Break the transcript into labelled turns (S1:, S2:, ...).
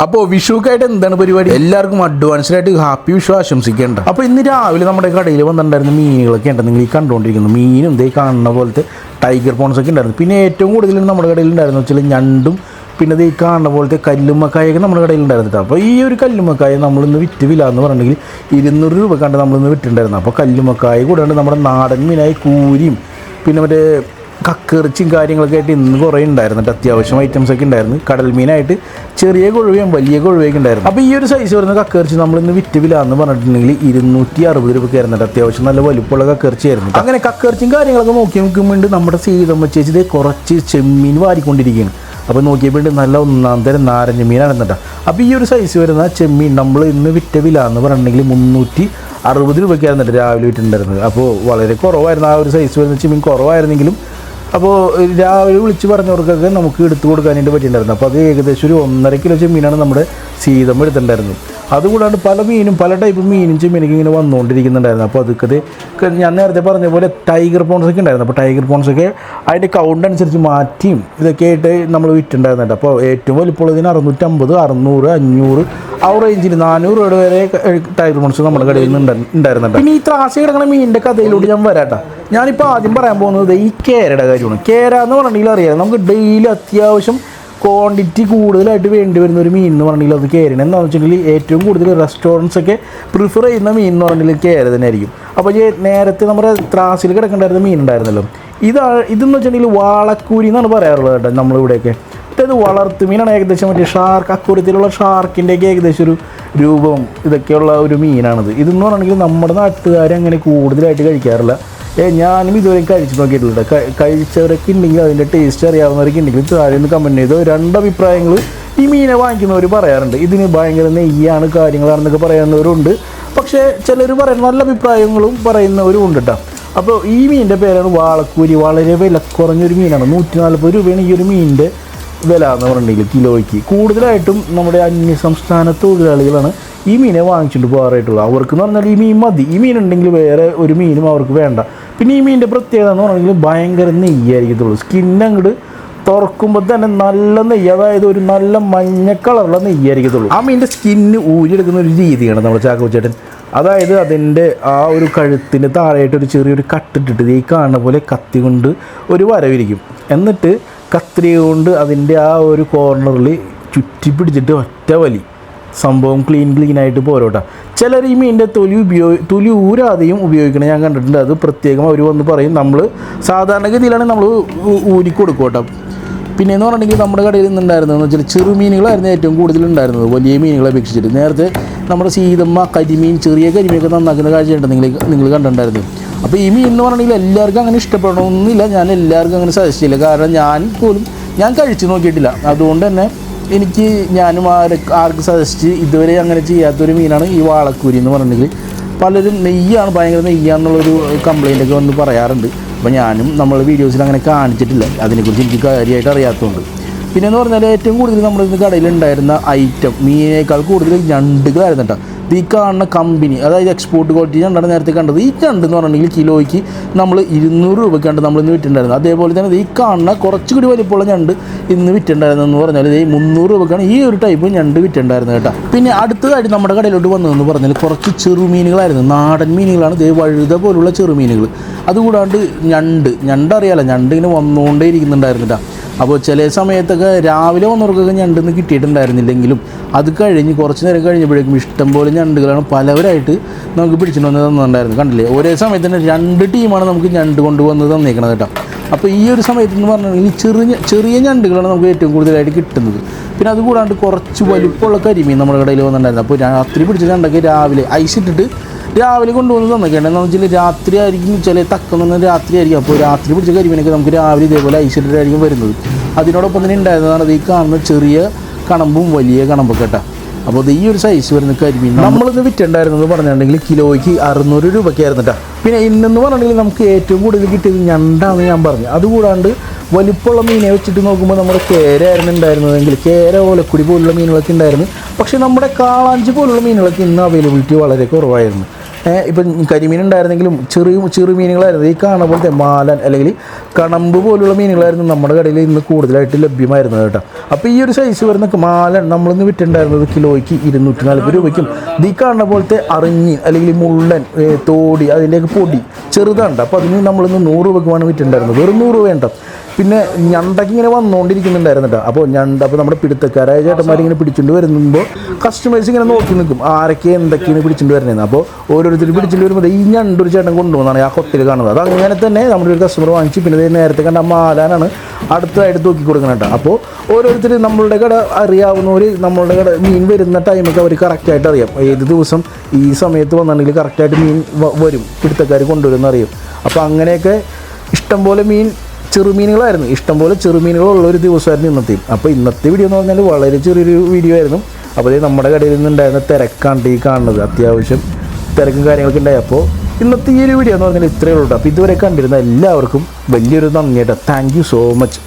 S1: അപ്പോൾ വിഷുക്കായിട്ട് എന്താണ് പരിപാടി? എല്ലാവർക്കും അഡ്വാൻസ്ഡ് ആയിട്ട് ഹാപ്പി വിഷു ആശംസിക്കേണ്ട. അപ്പോൾ ഇന്ന് രാവിലെ നമ്മുടെ കടയിൽ വന്നിട്ടുണ്ടായിരുന്ന മീനുകളൊക്കെ ഉണ്ട്. നിങ്ങൾ ഈ കണ്ടുകൊണ്ടിരിക്കുന്നത് മീനും ഇതേ കാണുന്ന പോലത്തെ ടൈഗർ പോൺസ് ഒക്കെ ഉണ്ടായിരുന്നു. പിന്നെ ഏറ്റവും കൂടുതൽ നമ്മുടെ കടയിൽ ഉണ്ടായിരുന്നു വെച്ചാൽ ഞണ്ടും പിന്നെ ഇത് ഈ കാണുന്ന പോലത്തെ കല്ലുമ്മക്കായൊക്കെ നമ്മുടെ കടയിൽ ഉണ്ടായിരുന്നിട്ട്. അപ്പോൾ ഈ ഒരു കല്ലുമ്മക്കായ നമ്മളിന്ന് വിറ്റില്ല എന്ന് പറഞ്ഞിട്ടുണ്ടെങ്കിൽ 200 രൂപ കണ്ട് നമ്മളിന്ന് വിറ്റുണ്ടായിരുന്നു. അപ്പോൾ കല്ലുമ്മക്കായ കൂടാണ്ട് നമ്മുടെ നാടൻ മീനായി കൂരിയും പിന്നെ മറ്റേ കക്കിറച്ചിയും കാര്യങ്ങളൊക്കെ ആയിട്ട് ഇന്ന് കുറേ ഉണ്ടായിരുന്നിട്ട് അത്യാവശ്യം ഐറ്റംസൊക്കെ ഉണ്ടായിരുന്നു. കടൽ മീനായിട്ട് ചെറിയ കൊഴുവയും വലിയ കൊഴുവയൊക്കെ ഉണ്ടായിരുന്നു. അപ്പോൾ ഈ ഒരു സൈസ് വരുന്ന കക്കിറച്ചി നമ്മളിന്ന് വിറ്റില്ല എന്ന് പറഞ്ഞിട്ടുണ്ടെങ്കിൽ 260 രൂപയ്ക്ക് ആയിരുന്നിട്ട് അത്യാവശ്യം നല്ല വലുപ്പമുള്ള കക്കിറച്ചി ആയിരുന്നു. അങ്ങനെ കക്കിറച്ചിയും കാര്യങ്ങളൊക്കെ നോക്കി നോക്കുമ്പോൾ നമ്മുടെ സീതമ്മ ചേച്ചി ഇതേ കുറച്ച് ചെമ്മീൻ വാരിക്കൊണ്ടിരിക്കുകയാണ്. അപ്പോൾ നോക്കിയപ്പോൾ നല്ല ഒന്നാം തരം നാരങ്ങ മീനാണ് എന്നിട്ട്. അപ്പോൾ ഈ ഒരു സൈസ് വരുന്ന ചെമ്മീൻ നമ്മൾ ഇന്ന് വിറ്റവില്ല എന്ന് പറഞ്ഞിട്ടുണ്ടെങ്കിൽ 360 രൂപയ്ക്കായിരുന്നിട്ട് രാവിലെ വിറ്റിട്ടുണ്ടായിരുന്നത്. അപ്പോൾ വളരെ കുറവായിരുന്നു ആ ഒരു സൈസ് വരുന്ന ചെമ്മീൻ കുറവായിരുന്നെങ്കിലും അപ്പോൾ രാവിലെ വിളിച്ച് പറഞ്ഞവർക്കൊക്കെ നമുക്ക് എടുത്തു കൊടുക്കാനായിട്ട് പറ്റിയിട്ടുണ്ടായിരുന്നു. അപ്പോൾ അത് ഏകദേശം ഒരു 1.5 കിലോ ചെമ്മീനാണ് നമ്മുടെ സീതമ്മ എടുത്തിട്ടുണ്ടായിരുന്നത്. അതുകൂടാണ്ട് പല മീനും പല ടൈപ്പ് മീനും ചെമ്മീനൊക്കെ ഇങ്ങനെ വന്നുകൊണ്ടിരിക്കുന്നുണ്ടായിരുന്നു. അപ്പോൾ അതൊക്കെ ഞാൻ നേരത്തെ പറഞ്ഞ പോലെ ടൈഗർ പോൺസൊക്കെ ഉണ്ടായിരുന്നു. അപ്പോൾ ടൈഗർ പോൺസൊക്കെ അതിൻ്റെ കൗണ്ട് അനുസരിച്ച് മാറ്റിയും ഇതൊക്കെ ആയിട്ട് നമ്മൾ വിറ്റുണ്ടായിരുന്നുണ്ട്. അപ്പോൾ ഏറ്റവും വലിപ്പമുള്ളതിന് 650, 600, 500 ആ റേഞ്ചിൽ 400 രൂപ വരെ ടൈഗർ പോൺസ് നമ്മുടെ കടയിൽ നിന്ന് ഉണ്ടായിരുന്നുണ്ട്. പിന്നെ ഈ ത്രാസി കിടക്കുന്ന മീനിൻ്റെ കഥയിലൂടെ ഞാൻ വരാട്ടോ. ഞാനിപ്പോൾ ആദ്യം പറയാൻ പോകുന്നത് ഈ കേരയുടെ കാര്യമാണ്. കേര എന്ന് പറഞ്ഞിട്ടുണ്ടെങ്കിൽ അറിയാം, നമുക്ക് ഡെയിലി അത്യാവശ്യം ക്വാണ്ടിറ്റി കൂടുതലായിട്ട് വേണ്ടി വരുന്ന ഒരു മീൻ എന്ന് പറഞ്ഞിട്ടുണ്ടെങ്കിൽ അത് കേരയാണ്. എന്താണെന്ന് വെച്ചിട്ടുണ്ടെങ്കിൽ ഏറ്റവും കൂടുതൽ റെസ്റ്റോറൻറ്റ്സൊക്കെ പ്രിഫർ ചെയ്യുന്ന മീൻ എന്ന് പറഞ്ഞിട്ടുണ്ടെങ്കിൽ കേര തന്നെ ആയിരിക്കും. അപ്പോൾ നേരത്തെ നമ്മുടെ ത്രാസിൽ കിടക്കേണ്ടായിരുന്ന മീൻ ഉണ്ടായിരുന്നല്ലോ, ഇതെന്ന് വെച്ചിട്ടുണ്ടെങ്കിൽ വാളക്കൂരി എന്നാണ് പറയാറുള്ളത് കേട്ടോ നമ്മളിവിടെയൊക്കെ. ഇത് വളർത്തു മീനാണ്. ഏകദേശം മറ്റേ ഷാർക്ക് അക്കൂരത്തിലുള്ള ഷാർക്കിൻ്റെയൊക്കെ ഏകദേശം ഒരു രൂപം ഇതൊക്കെയുള്ള ഒരു മീനാണിത്. ഇതെന്ന് പറഞ്ഞിട്ടുണ്ടെങ്കിൽ നമ്മുടെ നാട്ടുകാർ അങ്ങനെ കൂടുതലായിട്ട് കഴിക്കാറില്ല. ഞാനും ഇതുവരെ കഴിച്ച് നോക്കിയിട്ടില്ല. കഴിച്ചവരൊക്കെ ഉണ്ടെങ്കിൽ അതിൻ്റെ ടേസ്റ്റ് അറിയാവുന്നവരൊക്കെ ഉണ്ടെങ്കിൽ താഴെ ഒന്ന് കമൻറ്റ് ചെയ്തോ. 2 അഭിപ്രായങ്ങൾ ഈ മീനെ വാങ്ങിക്കുന്നവർ പറയാറുണ്ട്. ഇതിന് ഭയങ്കര നെയ്യാണ് കാര്യങ്ങളാണെന്നൊക്കെ പറയുന്നവരുണ്ട്. പക്ഷേ ചിലർ പറയുന്ന നല്ല അഭിപ്രായങ്ങളും പറയുന്നവരും ഉണ്ട് കേട്ടോ. അപ്പോൾ ഈ മീനിൻ്റെ പേരാണ് വാളക്കൂരി. വളരെ വില കുറഞ്ഞൊരു മീനാണ്. 140 രൂപയാണ് ഈ ഒരു മീനിൻ്റെ വില എന്ന് പറഞ്ഞിട്ടുണ്ടെങ്കിൽ കിലോയ്ക്ക്. കൂടുതലായിട്ടും നമ്മുടെ അന്യസംസ്ഥാന തൊഴിലാളികളാണ് ഈ മീനെ വാങ്ങിച്ചിട്ട് പോകാറായിട്ടുള്ളത്. അവർക്കെന്ന് പറഞ്ഞാൽ ഈ മീൻ മതി. ഈ മീൻ ഉണ്ടെങ്കിൽ വേറെ ഒരു മീനും അവർക്ക് വേണ്ട. പിന്നെ ഈ മീനിൻ്റെ പ്രത്യേകത എന്ന് പറഞ്ഞെങ്കിൽ ഭയങ്കര നെയ്യായിരിക്കത്തുള്ളൂ. സ്കിൻ അങ്ങോട്ട് തുറക്കുമ്പോൾ തന്നെ നല്ല നെയ്യ്, അതായത് ഒരു നല്ല മഞ്ഞ കളറുള്ള നെയ്യായിരിക്കത്തുള്ളൂ. ആ മീനിൻ്റെ സ്കിന്ന് ഊരിയെടുക്കുന്ന ഒരു രീതിയാണ് നമ്മുടെ ചാക്കോച്ചേട്ടൻ. അതായത് അതിൻ്റെ ആ ഒരു കഴുത്തിന് താഴെയായിട്ട് ഒരു ചെറിയൊരു കട്ടിട്ടിട്ട് ഈ കാണുന്ന പോലെ കത്തി കൊണ്ട് ഒരു വരവിരിക്കും. എന്നിട്ട് കത്രിക കൊണ്ട് അതിൻ്റെ ആ ഒരു കോർണറിൽ ചുറ്റി പിടിച്ചിട്ട് ഒറ്റ വലി സംഭവം ക്ലീനായിട്ട് പോരോട്ടാ. ചിലർ ഈ മീനിൻ്റെ തൊലി ഊരാതെയും ഉപയോഗിക്കണം ഞാൻ കണ്ടിട്ടുണ്ട്. അത് പ്രത്യേകം അവർ വന്ന് പറയും. നമ്മൾ സാധാരണഗതിയിലാണ് നമ്മൾ ഊരിക്കൊടുക്കും കേട്ടോ. പിന്നെയെന്ന് പറഞ്ഞിട്ടുണ്ടെങ്കിൽ നമ്മുടെ കടയിൽ നിന്നുണ്ടായിരുന്നതെന്ന് വെച്ചാൽ ചെറുമീനുകളായിരുന്നു ഏറ്റവും കൂടുതൽ ഉണ്ടായിരുന്നത് വലിയ മീനുകളെ അപേക്ഷിച്ചിട്ട്. നേരത്തെ നമ്മുടെ സീതമ്മ കരിമീൻ ചെറിയ കരിമീനൊക്കെ നന്നാക്കുന്ന കാഴ്ചയുണ്ട് നിങ്ങൾ കണ്ടിട്ടുണ്ടായിരുന്നു. അപ്പോൾ ഈ മീൻ എന്ന് പറഞ്ഞിട്ടുണ്ടെങ്കിൽ എല്ലാവർക്കും അങ്ങനെ ഇഷ്ടപ്പെടണമെന്നില്ല. ഞാൻ എല്ലാവർക്കും അങ്ങനെ സജസ്റ്റ് ചെയ്യില്ല. കാരണം ഞാൻ കഴിച്ച് നോക്കിയിട്ടില്ല. അതുകൊണ്ട് തന്നെ ഞാനും ആർക്ക് സജസ്റ്റ് ഇതുവരെ അങ്ങനെ ചെയ്യാത്തൊരു മീനാണ് ഈ വാളക്കൂരി എന്ന് പറഞ്ഞിട്ടുണ്ടെങ്കിൽ. പലരും നെയ്യാണ് ഭയങ്കര നെയ്യാന്നുള്ളൊരു കംപ്ലയിൻ്റൊക്കെ വന്ന് പറയാറുണ്ട്. അപ്പോൾ ഞാനും നമ്മൾ വീഡിയോസിൽ അങ്ങനെ കാണിച്ചിട്ടില്ല. അതിനെക്കുറിച്ച് എനിക്ക് കാര്യമായിട്ട് അറിയാത്തതുകൊണ്ട്. പിന്നെയെന്ന് പറഞ്ഞാൽ ഏറ്റവും കൂടുതൽ നമ്മുടെ ഇന്ന് കടയിലുണ്ടായിരുന്ന ഐറ്റം മീനേക്കാൾ കൂടുതൽ ഞണ്ടുകളായിരുന്നു കേട്ടോ. ഈ കാണുന്ന കമ്പനി, അതായത് എക്സ്പോർട്ട് ക്വാളിറ്റി ഞണ്ടാണ് നേരത്തെ കണ്ടത്. ഈ ഞണ്ട് എന്ന് പറഞ്ഞിട്ടുണ്ടെങ്കിൽ കിലോയ്ക്ക് നമ്മൾ 200 രൂപയ്ക്കാണ്ട് നമ്മളിന്ന് വിറ്റുണ്ടായിരുന്നത്. അതേപോലെ തന്നെ ഈ കാണുന്ന കുറച്ചുകൂടി വലിപ്പമുള്ള ഞണ്ട് ഇന്ന് വിറ്റുണ്ടായിരുന്നതെന്ന് പറഞ്ഞാൽ 300 രൂപയ്ക്കാണ് ഈ ഒരു ടൈപ്പ് ഞണ്ട് വിറ്റുണ്ടായിരുന്നത് കേട്ടോ. പിന്നെ അടുത്തതായിട്ട് നമ്മുടെ കടയിലോട്ട് വന്നതെന്ന് പറഞ്ഞാൽ കുറച്ച് ചെറുമീനുകളായിരുന്നു. നാടൻ മീനുകളാണ്. വഴുത പോലുള്ള ചെറുമീനുകൾ. അതുകൂടാണ്ട് ഞണ്ട് അറിയാലോ, ഞണ്ട് ഇങ്ങനെ വന്നുകൊണ്ടേ ഇരിക്കുന്നുണ്ടായിരുന്നു കേട്ടോ. അപ്പോൾ ചില സമയത്തൊക്കെ രാവിലെ വന്നവർക്കൊക്കെ ഞണ്ടെന്ന് കിട്ടിയിട്ടുണ്ടായിരുന്നില്ലെങ്കിലും അത് കഴിഞ്ഞ് കുറച്ച് നേരം കഴിഞ്ഞപ്പോഴേക്കും ഇഷ്ടംപോലെ ഞണ്ടുകളാണ് പലവരായിട്ട് നമുക്ക് പിടിച്ചിട്ട് വന്ന് തന്നിട്ടുണ്ടായിരുന്നു. കണ്ടില്ലേ, ഒരേ സമയത്ത് തന്നെ 2 ടീമാണ് നമുക്ക് ഞണ്ട് കൊണ്ടുവന്ന് തന്നേക്കണത് കേട്ടോ. അപ്പോൾ ഈ ഒരു സമയത്തെന്ന് പറഞ്ഞിട്ടുണ്ടെങ്കിൽ ചെറിയ ഞണ്ടുകളാണ് നമുക്ക് ഏറ്റവും കൂടുതലായിട്ട് കിട്ടുന്നത്. പിന്നെ അതുകൂടാണ്ട് കുറച്ച് വലുപ്പമുള്ള കരിമീൻ നമ്മുടെ കടയിൽ വന്നിട്ടുണ്ടായിരുന്നു. അപ്പോൾ രാത്രി പിടിച്ച ഞണ്ടൊക്കെ രാവിലെ ഐസിട്ടിട്ട് രാവിലെ കൊണ്ടുവന്ന് തന്നേക്കേണ്ടത്. എന്താണെന്ന് വെച്ചാൽ രാത്രി ആയിരിക്കും, ചില തക്കൊന്നും രാത്രി ആയിരിക്കും. അപ്പോൾ രാത്രി പിടിച്ച കരിമീനൊക്കെ നമുക്ക് രാവിലെ ഇതേപോലെ ഐസിട്ടിട്ടായിരിക്കും വരുന്നത്. അതിനോടൊപ്പം തന്നെ ഉണ്ടായിരുന്നതാണ് ഈ കാണുന്ന ചെറിയ കണമ്പും വലിയ കണമ്പൊക്കെ കേട്ടോ. അപ്പോൾ അത് ഈ ഒരു സൈസ് വരുന്ന കരിമീൻ നമ്മളിന്ന് വിറ്റുണ്ടായിരുന്നത് പറഞ്ഞിട്ടുണ്ടെങ്കിൽ കിലോയ്ക്ക് 600 രൂപയ്ക്കായിരുന്നു കേട്ടോ. പിന്നെ ഇന്നെന്ന് പറഞ്ഞിട്ടുണ്ടെങ്കിൽ നമുക്ക് ഏറ്റവും കൂടുതൽ കിട്ടിയത് ഞണ്ടാണെന്ന് ഞാൻ പറഞ്ഞു. അതുകൂടാണ്ട് വലിപ്പമുള്ള മീനെ വെച്ചിട്ട് നോക്കുമ്പോൾ നമ്മുടെ കേരയായിരുന്നു ഉണ്ടായിരുന്നതെങ്കിൽ കേര, ഓലക്കുടി പോലുള്ള മീനുകളൊക്കെ ഉണ്ടായിരുന്നു. പക്ഷേ നമ്മുടെ കാളാഞ്ചി പോലുള്ള മീനുകളൊക്കെ ഇന്ന് അവൈലബിലിറ്റി വളരെ കുറവായിരുന്നു. ഇപ്പം കരിമീൻ ഉണ്ടായിരുന്നെങ്കിലും ചെറു മീനുകളായിരുന്നു. ഈ കാണുന്ന പോലത്തെ മാലൻ അല്ലെങ്കിൽ കണമ്പ് പോലുള്ള മീനുകളായിരുന്നു നമ്മുടെ കടയിൽ ഇന്ന് കൂടുതലായിട്ട് ലഭ്യമായിരുന്നത് കേട്ടോ. അപ്പോൾ ഈ ഒരു സൈസ് വരുന്ന മാലൻ നമ്മളിന്ന് വിറ്റുണ്ടായിരുന്നത് കിലോയ്ക്ക് 240 രൂപയ്ക്കും. ഇത് ഈ കാണുന്ന പോലത്തെ അറിഞ്ഞി അല്ലെങ്കിൽ മുള്ളൻ, തോടി, അതിൻ്റെയൊക്കെ പൊടി ചെറുതാണ്. അപ്പോൾ അതിന് നമ്മളിന്ന് 100 രൂപയ്ക്കുമാണ് വിറ്റുണ്ടായിരുന്നത്. വെറും 100 രൂപ കേട്ടോ. പിന്നെ ഞണ്ടൊക്കെ ഇങ്ങനെ വന്നുകൊണ്ടിരിക്കുന്നുണ്ടായിരുന്നു കേട്ടോ. അപ്പോൾ അപ്പോൾ നമ്മുടെ പിടുത്തക്കാരായ ചേട്ടന്മാരിങ്ങനെ പിടിച്ചുകൊണ്ട് വരുമ്പോൾ കസ്റ്റമേഴ്സ് ഇങ്ങനെ നോക്കി നിൽക്കും ആരൊക്കെ എന്തൊക്കെയാണ് പിടിച്ചുകൊണ്ട് വരുന്നത്. അപ്പോൾ ഓരോരുത്തർ പിടിച്ചുകൊണ്ട് വരുമ്പോൾ ഈ ഞണ്ടൊരു ചേട്ടൻ കൊണ്ടുപോകുന്നതാണ് ആ കൊത്തിൽ കാണുന്നത്. അത് അങ്ങനെ തന്നെ നമ്മുടെ ഒരു കസ്റ്റമർ വാങ്ങിച്ച് പിന്നെ നേരത്തെ കണ്ട മാലാനാണ് അടുത്തതായിട്ട് തൂക്കി കൊടുക്കുന്നത് കേട്ടോ. അപ്പോൾ ഓരോരുത്തർ നമ്മളുടെ കട അറിയാവുന്നവർ നമ്മളുടെ കട മീൻ വരുന്ന ടൈമൊക്കെ അവർ കറക്റ്റായിട്ട് അറിയാം. ഏത് ദിവസം ഈ സമയത്ത് വന്നിട്ടുണ്ടെങ്കിൽ കറക്റ്റായിട്ട് മീൻ വരും, പിടുത്തക്കാർ കൊണ്ടുവരുമെന്ന് അറിയും. അപ്പോൾ അങ്ങനെയൊക്കെ ഇഷ്ടംപോലെ ചെറുമീനുകളായിരുന്നു, ഇഷ്ടംപോലെ ചെറുമീനുകളുള്ള ഒരു ദിവസമായിരുന്നു ഇന്നത്തെയും. അപ്പോൾ ഇന്നത്തെ വീഡിയോ എന്ന് പറഞ്ഞാൽ വളരെ ചെറിയൊരു വീഡിയോ ആയിരുന്നു. അപ്പോൾ നമ്മുടെ കടയിൽ നിന്നുണ്ടായിരുന്ന തിരക്കാണ് ഈ കാണുന്നത്. അത്യാവശ്യം തിരക്കും കാര്യങ്ങളൊക്കെ ഉണ്ടായി. അപ്പോൾ ഇന്നത്തെ ഈ ഒരു വീഡിയോ എന്ന് പറഞ്ഞാൽ ഇത്രയേ ഉള്ളൂ. അപ്പോൾ ഇതുവരെ കണ്ടിരുന്ന എല്ലാവർക്കും വലിയൊരു നന്ദി കേട്ടോ. Thank you so much.